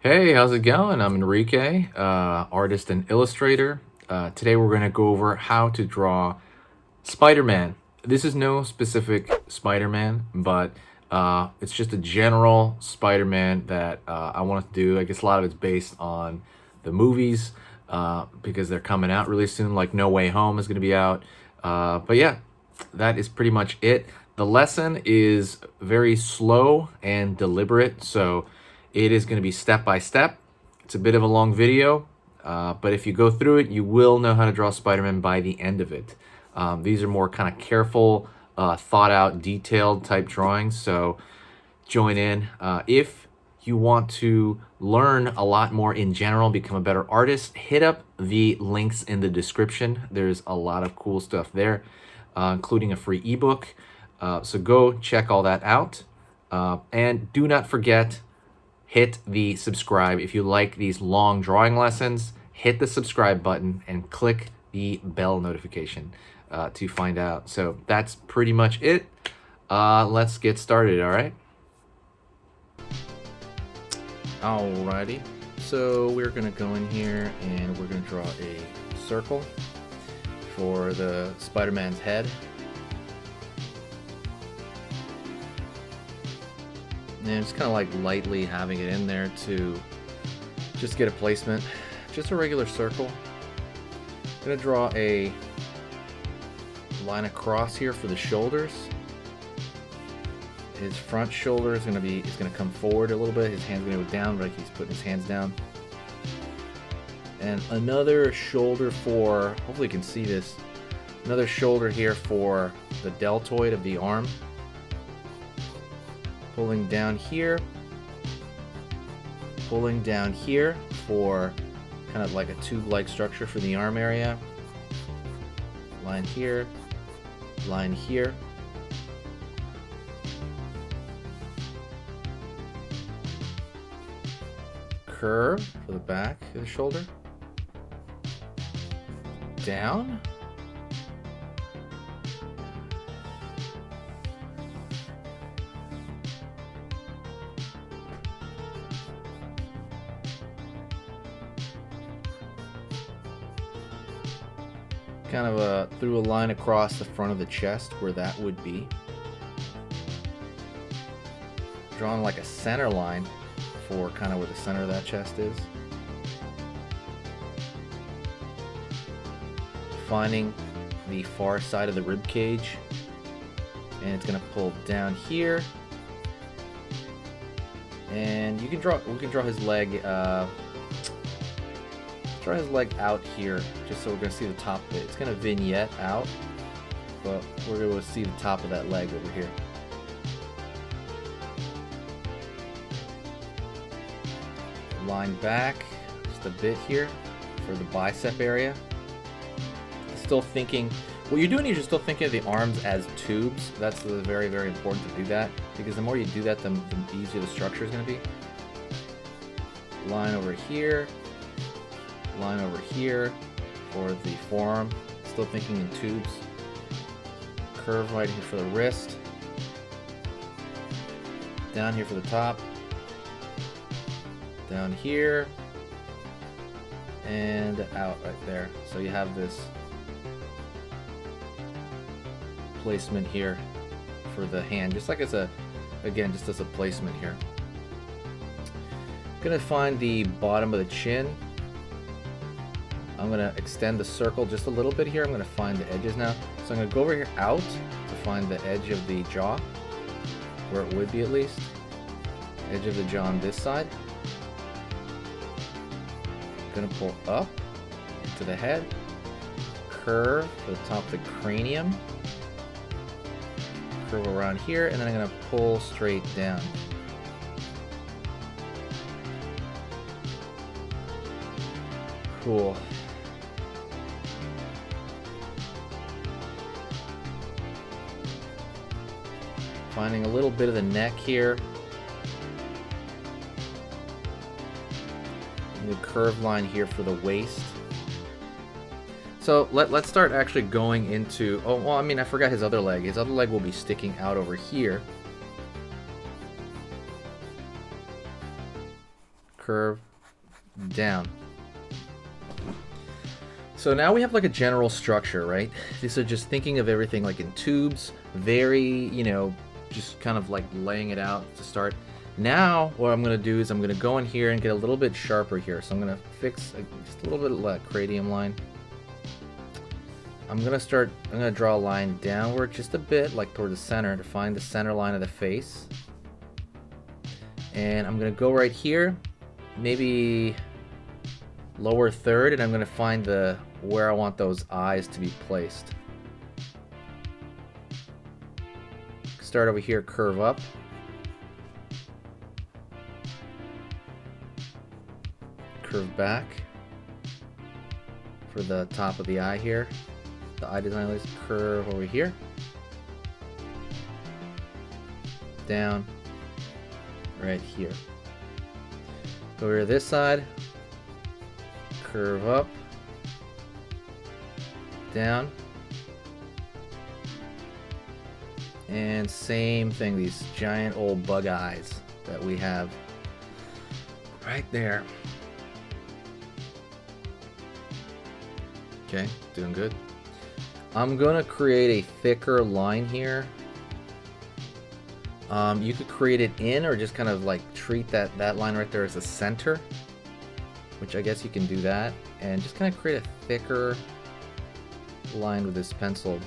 Hey, how's it going? I'm Enrique, artist and illustrator. Today we're going to go over how to draw Spider-Man. This is no specific Spider-Man, but it's just a general Spider-Man that I want to do. I guess a lot of it's based on the movies because they're coming out really soon, like No Way Home is going to be out. But yeah, that is pretty much it. The lesson is very slow and deliberate, so it is going to be step by step. It's a bit of a long video, but if you go through it, you will know how to draw Spider-Man by the end of it. These are more kind of careful, thought out, detailed type drawings, so join in. If you want to learn a lot more in general, become a better artist, hit up the links in the description. There's a lot of cool stuff there, including a free ebook. So go check all that out. And do not forget, hit the subscribe. If you like these long drawing lessons, hit the subscribe button and click the bell notification to find out. So that's pretty much it. Let's get started, all right? Alrighty, so we're gonna go in here and we're gonna draw a circle for the Spider-Man's head. And just kind of like lightly having it in there to just get a placement. Just a regular circle. I'm gonna draw a line across here for the shoulders. His front shoulder is gonna come forward a little bit. His hand's gonna go down, but he's putting his hands down. And another shoulder for, hopefully you can see this, another shoulder here for the deltoid of the arm. Pulling down here for kind of like a tube-like structure for the arm area. Line here, line here. Curve for the back of the shoulder. Down. Kind of through a line across the front of the chest where that would be. Drawn like a center line for kind of where the center of that chest is. Finding the far side of the rib cage, and it's gonna pull down here. And we can draw his leg. Draw his leg out here, just so we're gonna see the top of it. It's gonna vignette out, but we're gonna see the top of that leg over here. Line back just a bit here for the bicep area. Still thinking, what you're doing is you're still thinking of the arms as tubes. That's very, very important to do that, because the more you do that, the easier the structure is gonna be. Line over here. Line over here for the forearm, still thinking in tubes. Curve right here for the wrist. Down here for the top. Down here. And out right there. So you have this placement here for the hand, just like again, just as a placement here. I'm gonna find the bottom of the chin. I'm going to extend the circle just a little bit here. I'm going to find the edges now. So I'm going to go over here out to find the edge of the jaw, where it would be at least. Edge of the jaw on this side. I'm going to pull up into the head. Curve to the top of the cranium. Curve around here, and then I'm going to pull straight down. Cool. Finding a little bit of the neck here. And the curved line here for the waist. So let's start actually going into, oh, well, I mean, I forgot his other leg. His other leg will be sticking out over here. curve down. So now we have like a general structure, right? These are just thinking of everything like in tubes, very, you know, just kind of like laying it out to start. Now what I'm going to do is I'm going to go in here and get a little bit sharper here. So I'm going to fix just a little bit of that cranium line. I'm going to draw a line downward just a bit, like toward the center, to find the center line of the face. And I'm going to go right here, maybe lower third, and I'm going to find where I want those eyes to be placed. Start over here, curve up. Curve back for the top of the eye here. The eye design, let's curve over here. Down. Right here. Go over to this side. Curve up. Down. And same thing, these giant old bug eyes that we have right there. Okay, doing good. I'm gonna create a thicker line here. You could create it in or just kind of like treat that line right there as a center, which I guess you can do that, and just kind of create a thicker line with this pencil.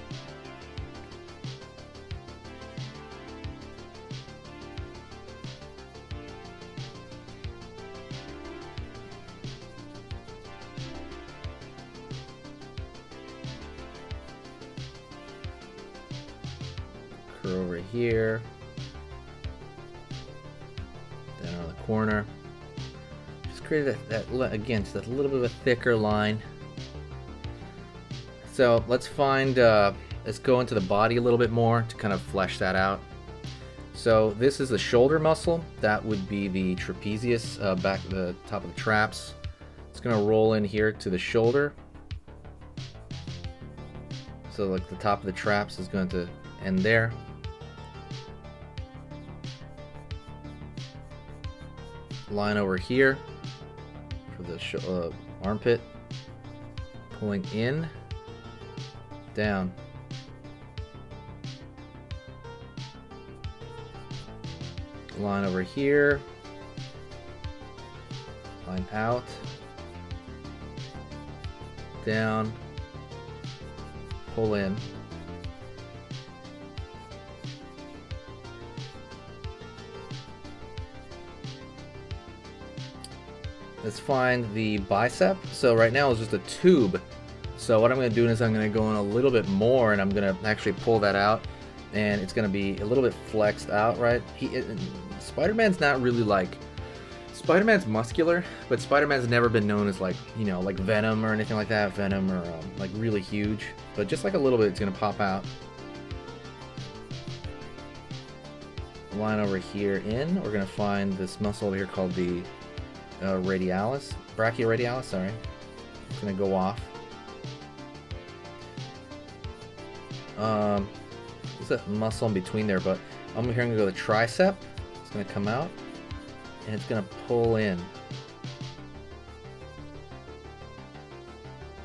Curve over here, down on the corner. Just create that again, just a little bit of a thicker line. So let's go into the body a little bit more to kind of flesh that out. So this is the shoulder muscle. That would be the trapezius, back the top of the traps. It's gonna roll in here to the shoulder. So like the top of the traps is going to end there. Line over here for the armpit, pulling in, down. Line over here, line out, down, pull in. Let's find the bicep. So right now it's just a tube. So what I'm going to do is I'm going to go in a little bit more, and I'm going to actually pull that out, and it's going to be a little bit flexed out, right? Spider-Man's not really like, Spider-Man's muscular, but Spider-Man's never been known as like, you know, like Venom or anything like that. Venom or like really huge, but just like a little bit, it's going to pop out. Line over here in, we're going to find this muscle over here called the radialis, brachioradialis, sorry. It's gonna go off. There's a muscle in between there, but I'm here gonna go the tricep. It's gonna come out and it's gonna pull in.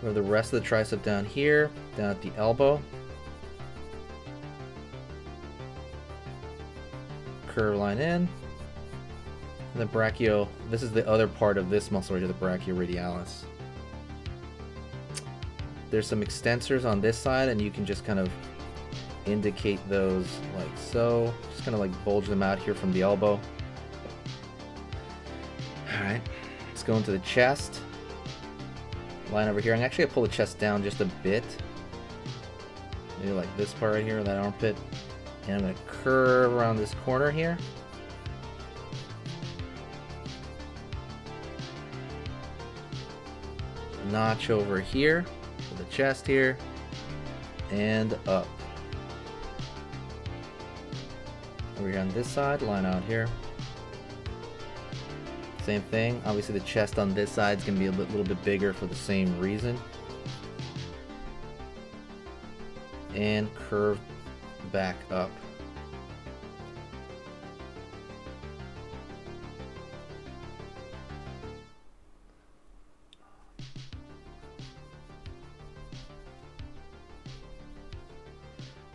We have the rest of the tricep down here, down at the elbow. Curve line in. The brachio, this is the other part of this muscle right here, the brachioradialis. There's some extensors on this side, and you can just kind of indicate those like so. Just kind of like bulge them out here from the elbow. Alright, let's go into the chest. Line over here. I'm actually going to pull the chest down just a bit. Maybe like this part right here, that armpit. And I'm going to curve around this corner here. Notch over here for the chest here, and up. Over here on this side, line out here. Same thing. Obviously the chest on this side is going to be a little bit bigger for the same reason. And curve back up.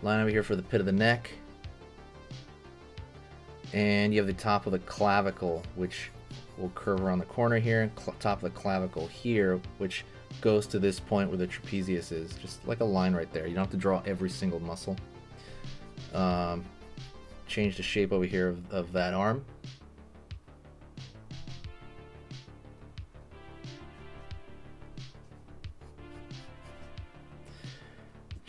Line over here for the pit of the neck. And you have the top of the clavicle, which will curve around the corner here, and top of the clavicle here, which goes to this point where the trapezius is. Just like a line right there. You don't have to draw every single muscle. Change the shape over here of that arm.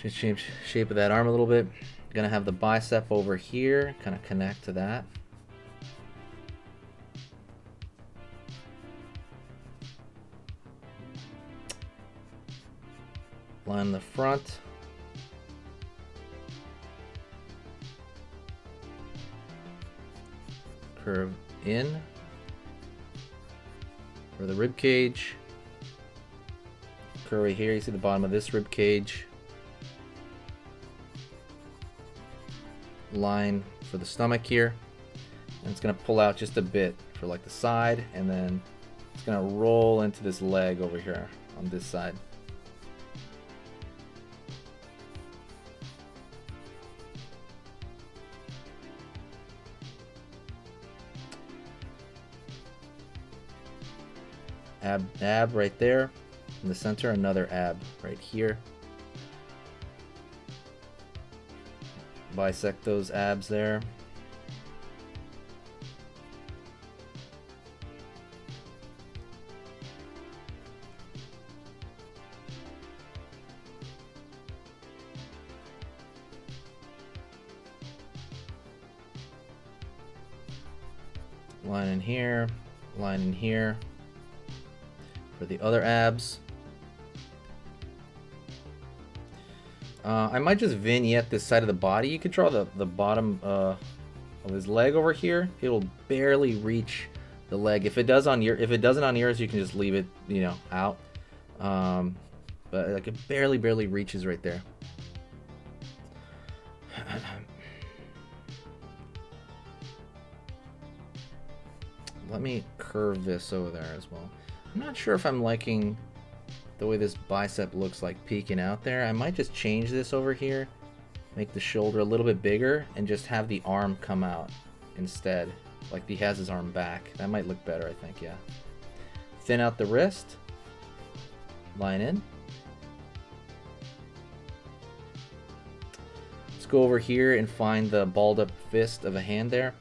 Change shape of that arm a little bit. Gonna have the bicep over here, kind of connect to that. Line the front. Curve in for the rib cage. Curve right here. You see the bottom of this rib cage. Line for the stomach here, and it's going to pull out just a bit for like the side, and then it's going to roll into this leg over here on this side. Ab right there in the center, another ab right here. Bisect those abs there. Line in here, line in here for the other abs. I might just vignette this side of the body. You could draw the bottom of his leg over here. It'll barely reach the leg. If it doesn't on yours, you can just leave it, you know, out. But like it barely reaches right there. Let me curve this over there as well. I'm not sure if I'm liking the way this bicep looks like peeking out there. I might just change this over here, make the shoulder a little bit bigger, and just have the arm come out instead, like he has his arm back. That might look better, I think. Yeah. Thin out the wrist, line in. Let's go over here and find the balled up fist of a hand there.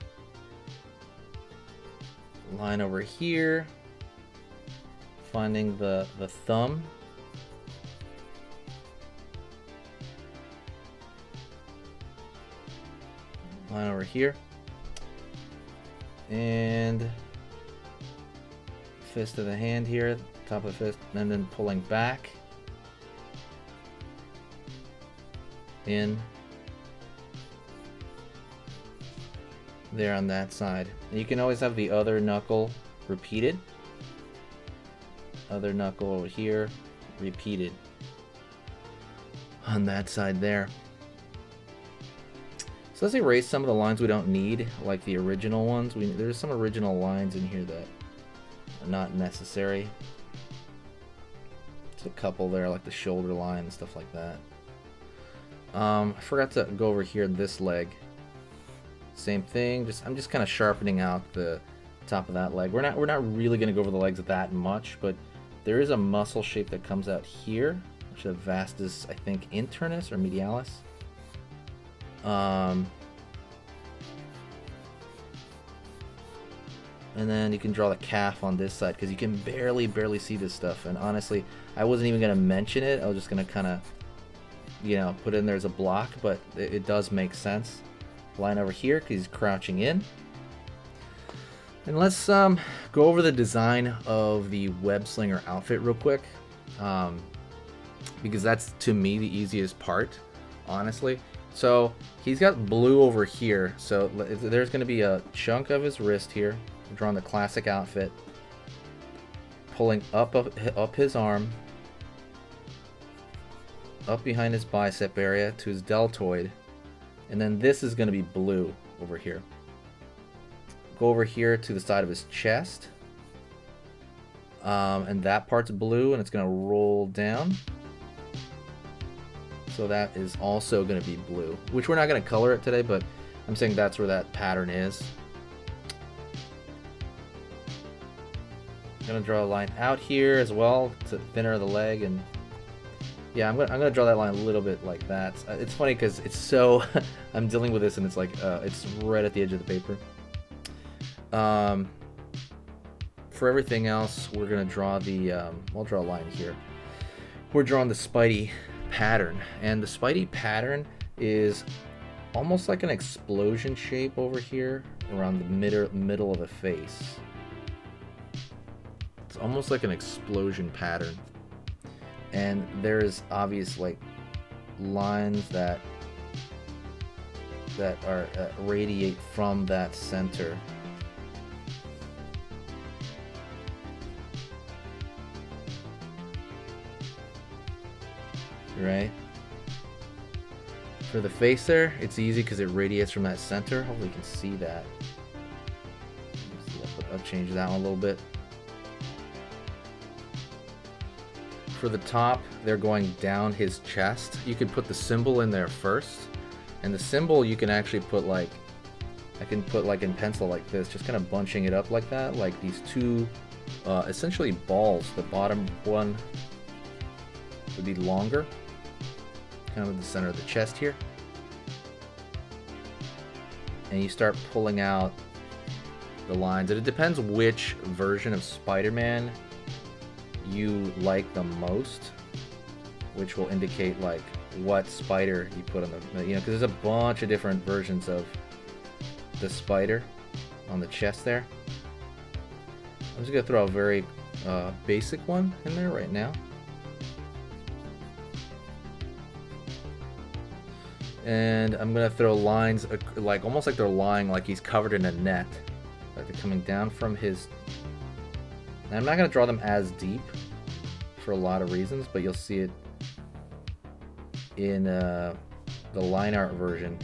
Line over here, finding the thumb. Line over here. And fist of the hand here, top of the fist, and then pulling back. In. There on that side. And you can always have the other knuckle repeated. Other knuckle over here, repeated on that side there. So let's erase some of the lines we don't need, like the original ones. There's some original lines in here that are not necessary. There's a couple there, like the shoulder line and stuff like that. I forgot to go over here this leg. Same thing. I'm just kind of sharpening out the top of that leg. We're not really going to go over the legs that much, but there is a muscle shape that comes out here, which is a vastus, I think, internus or medialis. And then you can draw the calf on this side because you can barely see this stuff. And honestly, I wasn't even going to mention it. I was just going to kind of, you know, put it in there as a block, but it does make sense. Line over here because he's crouching in. And let's go over the design of the web slinger outfit real quick, because that's, to me, the easiest part, honestly. So he's got blue over here, so there's going to be a chunk of his wrist here. I'm drawing the classic outfit, pulling up his arm, up behind his bicep area to his deltoid, and then this is going to be blue over here. Go over here to the side of his chest, and that part's blue, and it's going to roll down. So that is also going to be blue, which we're not going to color it today, but I'm saying that's where that pattern is. I'm going to draw a line out here as well to thinner the leg, and yeah, I'm gonna draw that line a little bit like that. It's funny because it's so I'm dealing with this and it's like it's right at the edge of the paper. For everything else, we're gonna draw the I'll draw a line here. We're drawing the Spidey pattern, and the Spidey pattern is almost like an explosion shape over here around the middle of the face. It's almost like an explosion pattern. And there's obvious like lines that are radiate from that center. Right? For the face there, it's easy because it radiates from that center. Hopefully you can see that. I'll change that one a little bit. For the top, they're going down his chest. You could put the symbol in there first, and the symbol you can actually put like, I can put like in pencil like this, just kind of bunching it up like that, like these two essentially balls. The bottom one would be longer, kind of in the center of the chest here, and you start pulling out the lines. And it depends which version of Spider-Man you like the most, which will indicate like what spider you put on the, you know, because there's a bunch of different versions of the spider on the chest there. I'm just gonna throw a very basic one in there right now, and I'm gonna throw lines like almost like they're lying, like he's covered in a net, like they're coming down from his. And I'm not going to draw them as deep for a lot of reasons, but you'll see it in the line art version.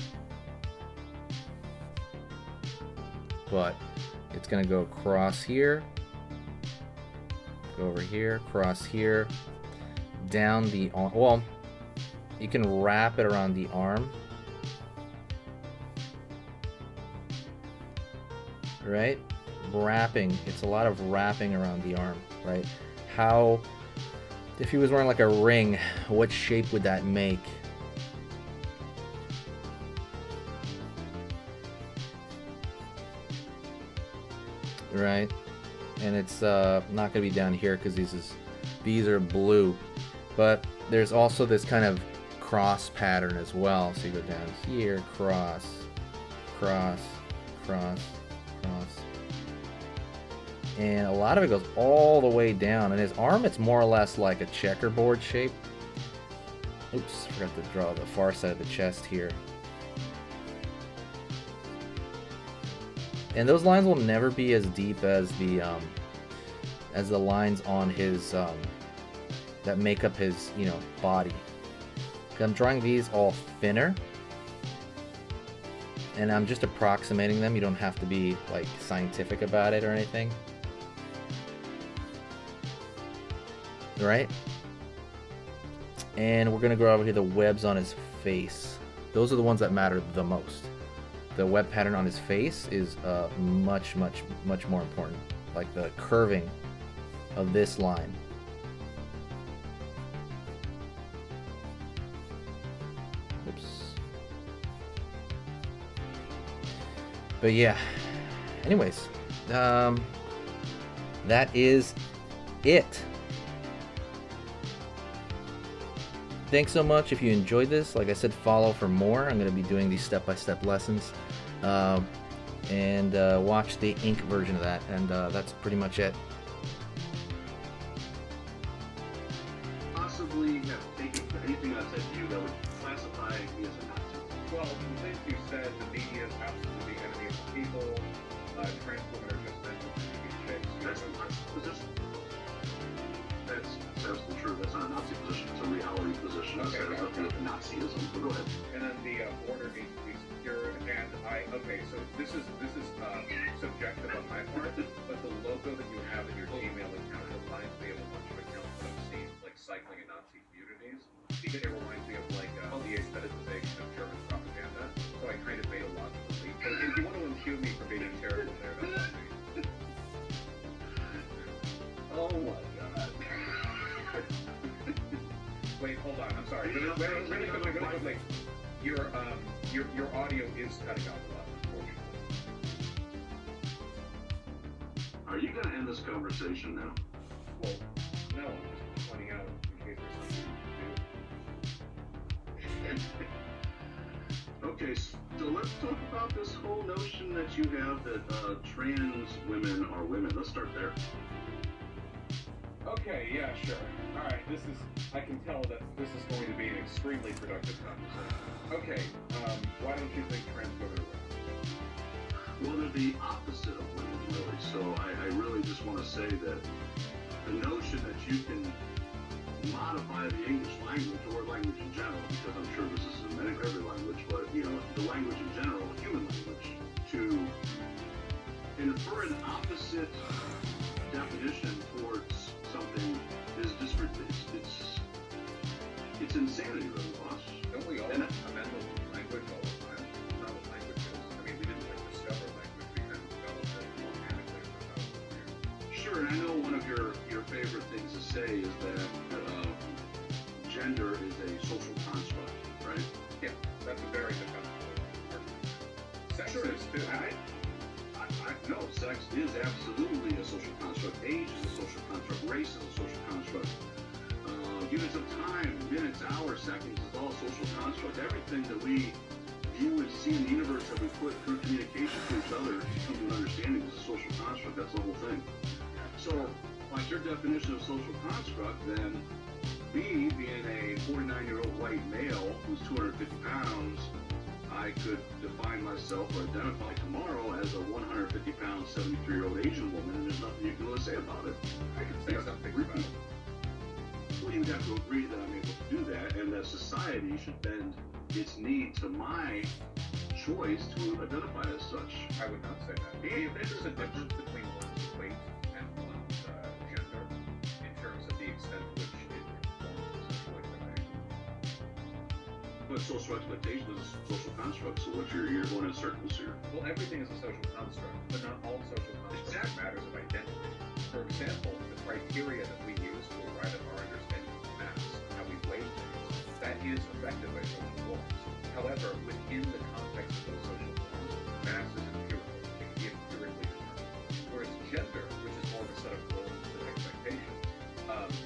But it's going to go across here, go over here, across here, down the arm. Well, you can wrap it around the arm, right? Wrapping, it's a lot of wrapping around the arm, right? How, if he was wearing like a ring, what shape would that make? Right? And it's not gonna be down here because these are blue, but there's also this kind of cross pattern as well. So you go down here, cross, cross, cross, cross. And a lot of it goes all the way down. And his arm, it's more or less like a checkerboard shape. Oops, forgot to draw the far side of the chest here. And those lines will never be as deep as the lines on his that make up his, you know, body. I'm drawing these all thinner, and I'm just approximating them. You don't have to be like scientific about it or anything. Right? And we're gonna go over here the webs on his face. Those are the ones that matter the most. The web pattern on his face is much more important. Like the curving of this line. Oops. But yeah. Anyways, that is it. Thanks so much. If you enjoyed this, like I said, follow for more. I'm going to be doing these step-by-step lessons, and watch the ink version of that, and that's pretty much it. Possibly have taken anything I said to you that would classify me as a Nazi. Well, the things you said, the media is absolutely the enemy of the people, trans women are just meant to be chicks. That's the position. That's absolutely true. That's not a Nazi position. It's a reality position. Okay, There's nothing with Nazism. But go ahead. And then the border needs to be secured. And so this is subjective on my part, but the logo that you have in your Gmail account reminds me of a bunch of accounts that I've seen, like cycling in Nazi communities. It reminds me of like Really quickly. Your audio is cutting out a lot, unfortunately. Are you going to end this conversation now? Well, no, I'm just pointing out in case there's something to do. Okay, so let's talk about this whole notion that you have that trans women are women. Let's start there. Okay, yeah, sure. Alright, I can tell that this is going to be an extremely productive conversation. Okay, why don't you think trans women are women? Well, they're the opposite of women, really. So I really just want to say that the notion that you can modify the English language or language in general, because I'm sure this is in every language, but, you know, the language in general, human language, to infer an opposite definition towards something is just it's insanity, really, boss. Don't we all amend the language all the time? It's not what language is. I mean, we didn't discover language, we kind of developed it organically for thousands of years. Sure, and I know one of your favorite things to say is that gender is a social construct, right? Yeah, that's a very defensible argument. Sex Sure. is too. No, sex is absolutely a social construct. Age is a social construct. Race is a social construct. Units of time, minutes, hours, seconds is all social construct. Everything that we view and see in the universe that we put through communication to each other to come to an understanding is a social construct. That's the whole thing. So, by your definition of social construct, then me being a 49-year-old white male who's 250 pounds, I could define myself or identify tomorrow as a 150-pound, 73-year-old Asian woman, and there's nothing you can really say about it. I can say something about it. Well, you would have to agree that I'm able to do that, and that society should bend its knee to my choice to identify as such. I would not say that. There's a difference between one's weight and one's gender in terms of the extent to which it informs social expectations. But social expectation is a social construct, so what you're going in circles here. Well, everything is a social construct, but not all social constructs are matters of identity. For example, the criteria that we use to arrive at our understanding of mass, how we weigh things, that is affected by social norms. However, within the context of those social norms, mass is empirical. It can be empirically determined. Whereas gender, which is more of a set of roles and expectations,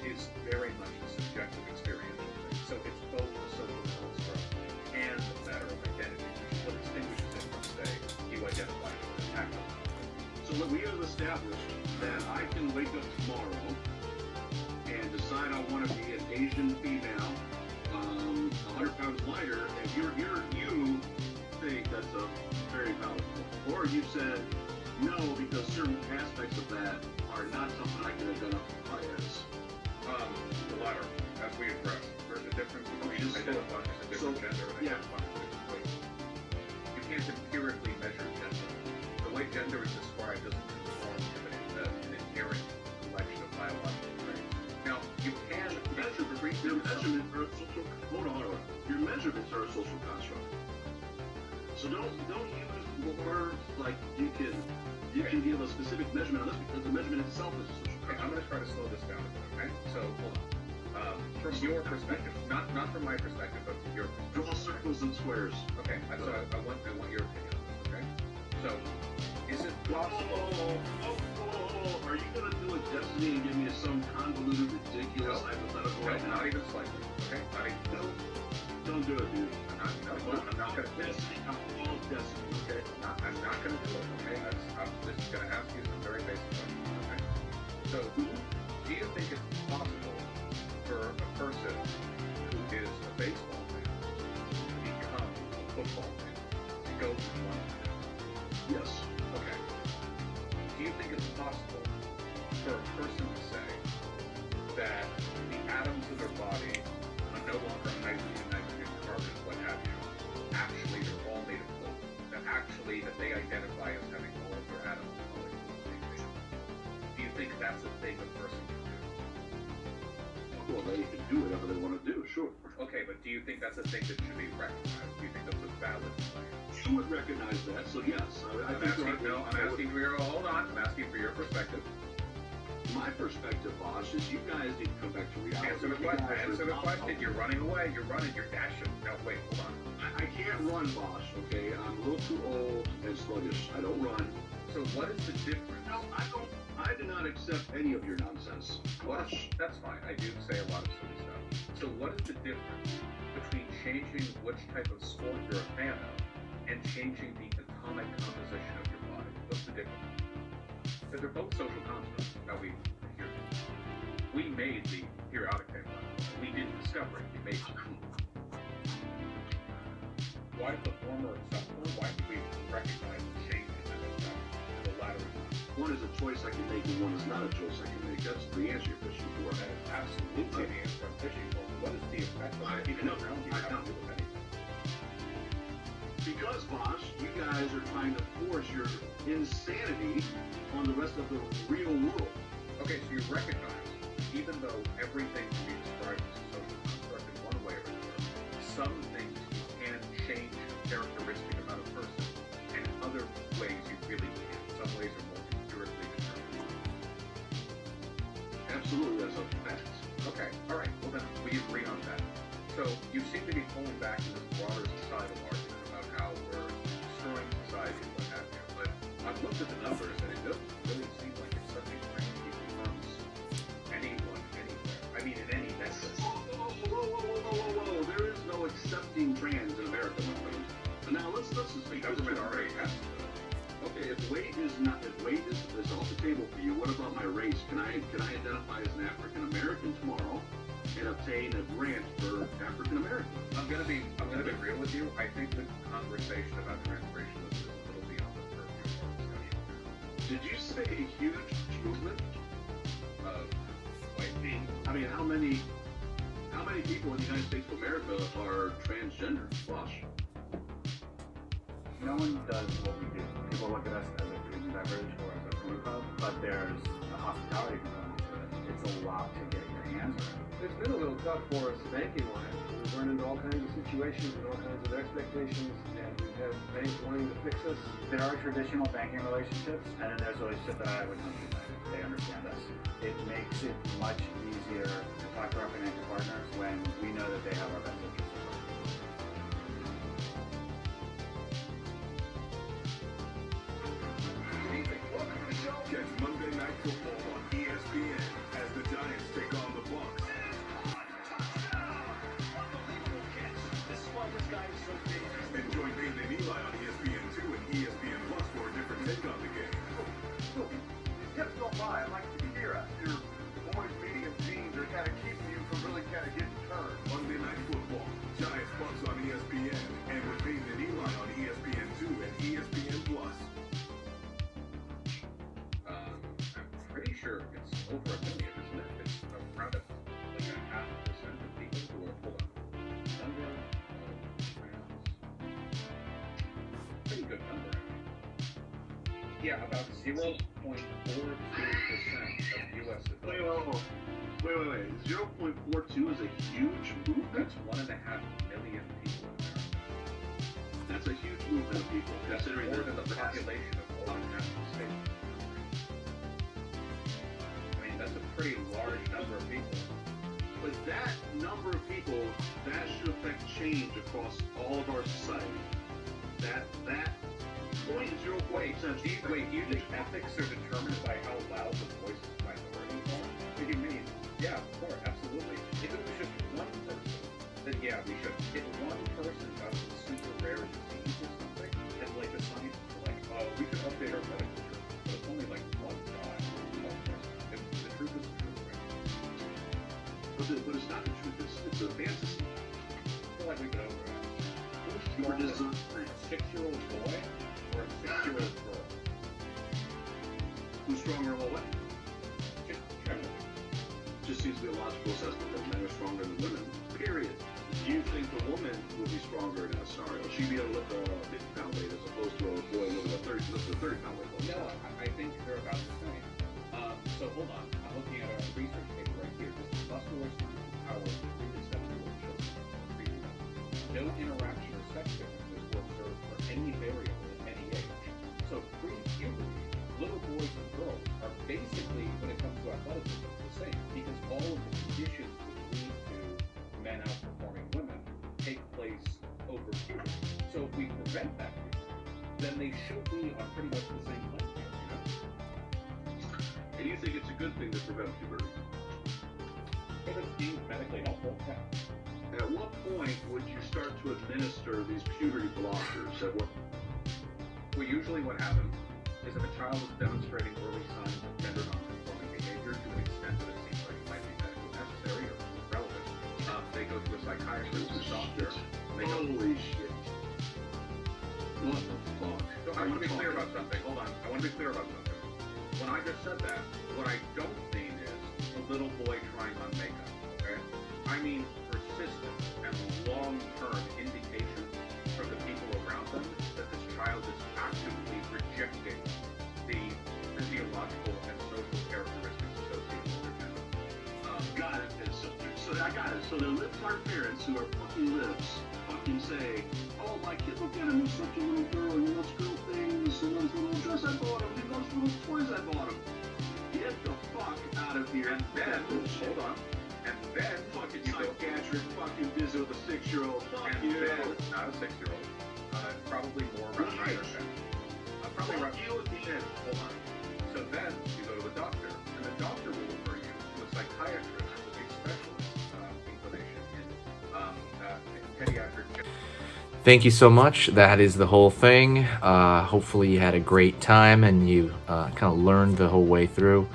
is very much a subjective experiential thing. So it's both a social construct and a matter of identity, which is what distinguishes it from, say, you identify as an actor. So what we have established that I can wake up tomorrow and decide I want to be an Asian female, 100 pounds lighter, and you think that's a very valid point. Or you said no because certain aspects of that are not something I can identify as. The latter, as we addressed, there's a difference between identifying as a different gender and identifying as a different weight. You can't empirically measure gender. The way gender is described doesn't conform to an inherent collection of biological traits. Now, you can measure the Your measurements are a social. Hold on. Your measurements are a social construct. So don't use words like you can give a specific measurement on this because the measurement itself is a social construct. I'm going to try to slow this down a bit, okay? So, hold on. From your perspective, not from my perspective, but from your perspective. Draw circles and squares. Okay, so I want your opinion on this, okay? So, is it possible? Are you going to do a destiny and give me some convoluted, ridiculous hypothetical right now? Not even slightly, okay? Not even. No. Don't do it, dude. I'm not going to. Destiny. I'm all destiny, okay? I'm not going to do it, okay? I'm just going to ask you some very basic questions, okay? So, do you think it's possible for a person who is a baseball fan to become a football fan, to go from one to the other? Yes. Okay. Do you think it's possible for a person to say that the atoms of their body are no longer hydrogen, nitrogen, carbon, what have you? Actually, they're all made of gold. That they identify as having all of their atoms and molecules being made of gold. Do you think that's a thing a person can do? Well, they can do whatever they want to do, sure. Okay, but do you think that's a thing that should be recognized? Do you think that's a valid claim? You would recognize that, so yes. I'm asking for your perspective. My perspective, boss, is you guys need to come back to reality. Answer the You question. guys Answer are the not question. helping. You're running away. You're running. You're dashing. No, wait. Hold on. I can't run, boss, okay? I'm a little too old and sluggish. I don't run. So what is the difference? No, I don't. I do not accept any of your nonsense. What Boss, is, that's fine. I do say a lot of silly stuff. So what is the difference between changing which type of sport you're a fan of and changing the atomic composition of your body? What's the difference? Because they're both social constructs that we hear. We made the periodic table. We didn't discover it. We made it. Why is the former acceptable? Why do we recognize the change in that acceptable? And the latter is not. one is a choice I can make and one is not a choice I can make. That's the answer you're fishing for. That is absolutely the answer I'm fishing for. What is the effect of keeping it around you have to do with anything? Because, boss, you guys are trying to force your insanity on the rest of the real world. Okay, so you recognize, even though everything can be described as a social construct in one way or another, some things you can change characteristic about a person, and in other ways you really can't. Some ways are more empirically determined. Absolutely, that's a fact. Okay, all right, well then we agree on that. So you seem to be pulling back to this broader societal argument about how we're destroying society and what have you, but I've looked at the numbers and it doesn't really seem like it's something that harms anyone anywhere. I mean, in any metric. Whoa. There is no accepting trans in America, my friend. Now let's just The speak. government already has to. Okay, if weight is off the table for you, what about my race? Can I identify as an African American tomorrow and obtain a grant for African American? I'm gonna be real with you. I think the conversation about transracialism is a little beyond the purview of our discussion. Did you say a huge movement? White being I mean, how many people in the United States of America are transgender? Wash. No one does what we do. People look at us as a food and beverage or as a food hub, but there's a hospitality component to it. It's a lot to get your hands around. It's been a little tough for us banking-wise. We've run into all kinds of situations and all kinds of expectations, and we've had banks wanting to fix us. There are traditional banking relationships, and then there's a relationship that I have with Country United. They understand us. It makes it much easier to talk to our financial partners when we know that they have our best interests at heart. Welcome to the show. Catch Monday Night Football on ESPN as the Giants take on the Bucs. Unbelievable catch. This is why this guy is so big. And join Venom and Eli on ESPN2 and ESPN Plus for a different take on the game. These hips don't lie. I like to hear us. Your boys' medium jeans are kind of keeping you from really kind of getting turned. Monday Night Football. Giants Bucs on ESPN and with Venom and Eli on ESPN2 and ESPN Plus. I'm pretty sure it's over 1 million, isn't it? It's around like a 0.5% of people who are number of trans. Pretty good number. Yeah, about 0.42% of U.S. adults. Wait. 0.42 is a huge movement. That's 1.5 million people in America. That's a huge movement of people, That's considering more they're than the vast. population of all the national states. I mean, that's a pretty large number of people. But that number of people, that should affect change across all of our society. That 0.04%. Wait, do you think ethics are determined by how loud the voices of minorities are? What do you mean? Yeah, of course, absolutely. If it was just one person, then yeah, we should. If one person got a super rare disease or something, then like the scientists are like, oh, we could update our medical journal. But it's only like one guy, one person. The truth is the truth, right? But it's not the truth. It's a fantasy. I feel like we could over it. Who's We're stronger, designed. a 6-year-old boy or a 6-year-old girl? Who's stronger in what way? Just generally. Just seems to be a logical assessment that men are stronger than women. Period. Do you think the woman would be stronger in that scenario? She'd be able to lift a 50-pound weight as opposed to a boy lifting a 30-pound weight. No, I think they're about the same. So hold on, I'm looking at a research paper right here. This is muscular strength and power of 3 to 7-year-old children. No interaction or sex differences were observed for any variable at any age. So pre-puberty, little boys and girls are basically, when it comes to athleticism, the same, because all of the conditions which lead to men outperforming women take place over puberty. So if we prevent that puberty, then they should be on pretty much the same playing field, you know? And you think it's a good thing to prevent puberty? If it's deemed medically helpful, yeah. At what point would you start to administer these puberty blockers? At what? Well, usually what happens is if a child is demonstrating early signs of gender non-conforming behavior to an extent that it seems like it might be medically necessary or relevant, they go to a psychiatrist or a doctor. They go, Holy shit. What the fuck? So I want to be clear about something. Hold on. I want to be clear about something. When I just said that, what I don't mean is a little boy trying on makeup. Okay? I mean persistent and long-term indication from the people around them that this child is actively rejecting the physiological and social characteristics associated with their gender. Got it. And so I got it. So the lip-tart parents who are fucking lips fucking say, oh, my kid, look at him, he's such a little girl, he loves girl things, he loves the little dress I bought him, he loves the little toys I bought him. Get the fuck out of here. And then, hold on, and then Fucking you go, psychiatric fucking visit with a 6-year-old. Fuck and you. then, not a 6-year-old, probably more around 9 or 10. Probably Fuck around, you again. hold on. So then you go to a doctor, and the doctor will refer you to a psychiatrist with a specialist inclination in pediatric. Thank you so much. That is the whole thing. Hopefully you had a great time and you kind of learned the whole way through.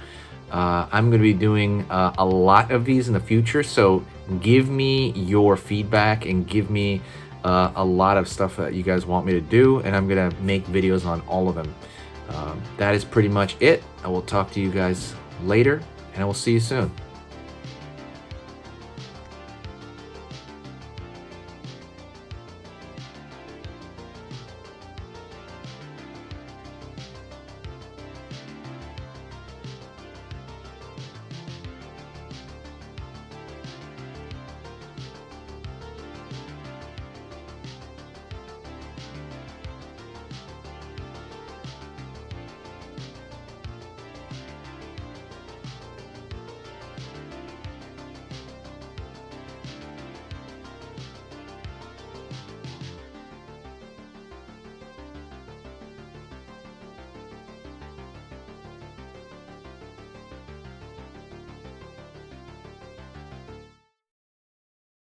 I'm going to be doing a lot of these in the future, so give me your feedback and give me a lot of stuff that you guys want me to do, and I'm going to make videos on all of them. That is pretty much it. I will talk to you guys later, and I will see you soon.